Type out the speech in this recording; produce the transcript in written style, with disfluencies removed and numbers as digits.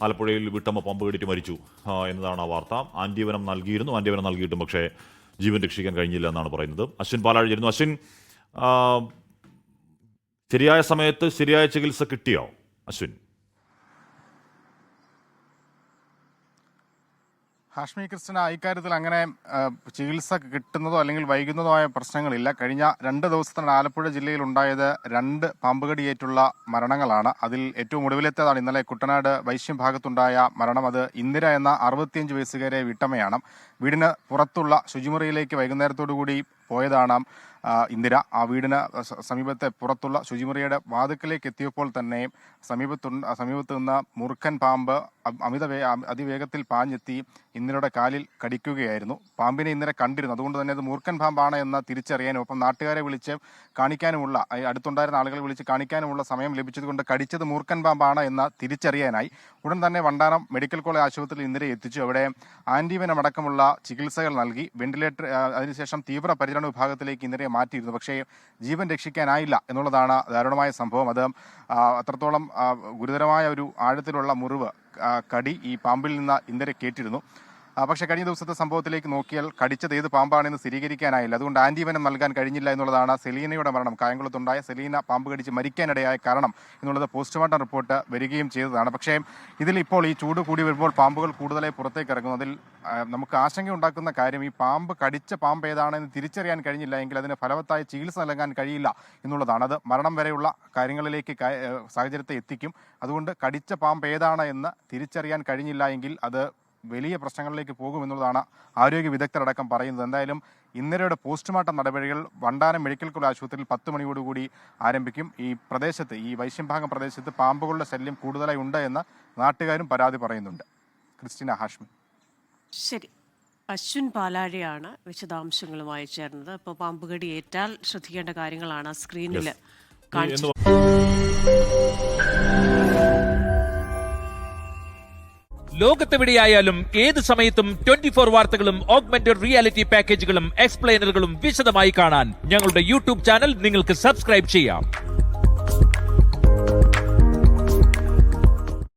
ആലപ്പുഴയിൽ വീട്ടമ്മ പാമ്പ് കടിയിട്ട് മരിച്ചു എന്നതാണ് ആ വാർത്ത. ആന്റിവനം നൽകിയിട്ടും പക്ഷേ ജീവൻ രക്ഷിക്കാൻ കഴിഞ്ഞില്ല എന്നാണ് പറയുന്നത്. അശ്വിൻ പാലാഴി ചേരുന്നു. അശ്വിൻ, ശരിയായ സമയത്ത് ശരിയായ ചികിത്സ കിട്ടിയോ അശ്വിൻ? ഹാഷ്മി ക്രിസ്ത്യന, ഇക്കാര്യത്തിൽ അങ്ങനെ ചികിത്സ കിട്ടുന്നതോ അല്ലെങ്കിൽ വൈകുന്നതോ ആയ പ്രശ്നങ്ങളില്ല. കഴിഞ്ഞ 2 ദിവസത്തിനാണ് ആലപ്പുഴ ജില്ലയിൽ ഉണ്ടായത് 2 പാമ്പുകടിയേറ്റുള്ള മരണങ്ങളാണ്. അതിൽ ഏറ്റവും ഒടുവിലെത്തേതാണ് ഇന്നലെ കുട്ടനാട് വൈശ്യം ഭാഗത്തുണ്ടായ മരണം. അത് ഇന്ദിര എന്ന 65 വയസ്സുകാരെ വീട്ടമ്മയാണ്. വീടിന് പുറത്തുള്ള ശുചിമുറിയിലേക്ക് വൈകുന്നേരത്തോടു കൂടി പോയതാണ് ഇന്ദിര. ആ വീടിന് സമീപത്തെ പുറത്തുള്ള ശുചിമുറിയുടെ വാതിക്കലേക്ക് എത്തിയപ്പോൾ തന്നെ സമീപത്ത് നിന്ന് മൂർഖൻ പാമ്പ് അതിവേഗത്തിൽ പാഞ്ഞെത്തി ഇന്ദിരയുടെ കാലിൽ കടിക്കുകയായിരുന്നു. പാമ്പിനെ ഇന്ദിര കണ്ടിരുന്നു. അതുകൊണ്ട് തന്നെ അത് മൂർഖൻ പാമ്പാണ് എന്ന് തിരിച്ചറിയാനും ഒപ്പം നാട്ടുകാരെ വിളിച്ച് കാണിക്കാനുമുള്ള, അടുത്തുണ്ടായിരുന്ന ആളുകളെ വിളിച്ച് കാണിക്കാനുമുള്ള സമയം ലഭിച്ചതുകൊണ്ട് കടിച്ചത് മൂർഖൻ പാമ്പാണ് എന്ന് തിരിച്ചറിയാനായി ഉടൻ തന്നെ വണ്ടാനം മെഡിക്കൽ കോളേജ് ആശുപത്രിയിൽ ഇന്ദിരയെ എത്തിച്ചു. അവിടെ ആന്റിവനം അടക്കമുള്ള ചികിത്സകൾ നൽകി. വെന്റിലേറ്റർ, അതിനുശേഷം തീവ്രപരിചരണ വിഭാഗത്തിലേക്ക് ഇന്ദിരയെ മാറ്റിയിരുന്നു. പക്ഷേ ജീവൻ രക്ഷിക്കാനായില്ല എന്നുള്ളതാണ് ദാരുണമായ സംഭവം. അത് അത്രത്തോളം ഗുരുതരമായ ഒരു ആഴത്തിലുള്ള മുറിവ്, കടി ഈ പാമ്പിൽ നിന്ന് ഇന്ദിരക്കേറ്റിരുന്നു. പക്ഷേ കഴിഞ്ഞ ദിവസത്തെ സംഭവത്തിലേക്ക് നോക്കിയാൽ കടിച്ചത് ഏത് പാമ്പാണെന്ന് സ്ഥിരീകരിക്കാനായില്ല. അതുകൊണ്ട് ആന്റിവനം നൽകാൻ കഴിഞ്ഞില്ല എന്നുള്ളതാണ് സെലീനയുടെ മരണം. കായംകുളത്തുണ്ടായ സെലീന പാമ്പ് കടിച്ച് മരിക്കാനിടയായ കാരണം എന്നുള്ളത് പോസ്റ്റ്മോർട്ടം റിപ്പോർട്ട് വരികയും ചെയ്തതാണ്. പക്ഷേ ഇതിൽ ഇപ്പോൾ ഈ ചൂട് കൂടി വരുമ്പോൾ പാമ്പുകൾ കൂടുതലായി പുറത്തേക്ക് ഇറങ്ങുന്നു. അതിൽ നമുക്ക് ആശങ്കയുണ്ടാക്കുന്ന കാര്യം, ഈ പാമ്പ് കടിച്ച പാമ്പ് ഏതാണെന്ന് തിരിച്ചറിയാൻ കഴിഞ്ഞില്ല എങ്കിൽ അതിന് ഫലവത്തായ ചികിത്സ നൽകാൻ കഴിയില്ല എന്നുള്ളതാണ്. അത് മരണം വരെയുള്ള കാര്യങ്ങളിലേക്ക് സാഹചര്യത്തെ എത്തിക്കും. അതുകൊണ്ട് കടിച്ച പാമ്പ് ഏതാണ് എന്ന് തിരിച്ചറിയാൻ കഴിഞ്ഞില്ല എങ്കിൽ അത് വലിയ പ്രശ്നങ്ങളിലേക്ക് പോകുമെന്നുള്ളതാണ് ആരോഗ്യ വിദഗ്ധരടക്കം പറയുന്നത്. എന്തായാലും ഇന്ദിരയുടെ പോസ്റ്റ്മോർട്ടം നടപടികൾ വണ്ടാനം മെഡിക്കൽ കോളേജ് ആശുപത്രിയിൽ 10 മണിയോടുകൂടി ആരംഭിക്കും. ഈ പ്രദേശത്ത്, ഈ വൈശ്യംഭാഗം പ്രദേശത്ത് പാമ്പുകളുടെ ശല്യം കൂടുതലായി ഉണ്ട് എന്ന് നാട്ടുകാരും പരാതി പറയുന്നുണ്ട്. ക്രിസ്റ്റീന, ഹാഷ്മി. ശരി, അശ്വിൻ പാലാഴിയാണ് വിശദാംശങ്ങളുമായി ചേർന്നത്. ഇപ്പോൾ പാമ്പുകടി ഏറ്റാൽ ശ്രദ്ധിക്കേണ്ട കാര്യങ്ങളാണ് സ്ക്രീനിൽ കാണിച്ചത്. ലോകത്തെവിടെയായാലും ഏത് സമയത്തും 24 വാർത്തകളും ഓഗ്മെന്റഡ് റിയാലിറ്റി പാക്കേജുകളും എക്സ്പ്ലെയിനറുകളും വിശദമായി കാണാൻ ഞങ്ങളുടെ യൂട്യൂബ് ചാനൽ നിങ്ങൾക്ക് സബ്സ്ക്രൈബ് ചെയ്യാം.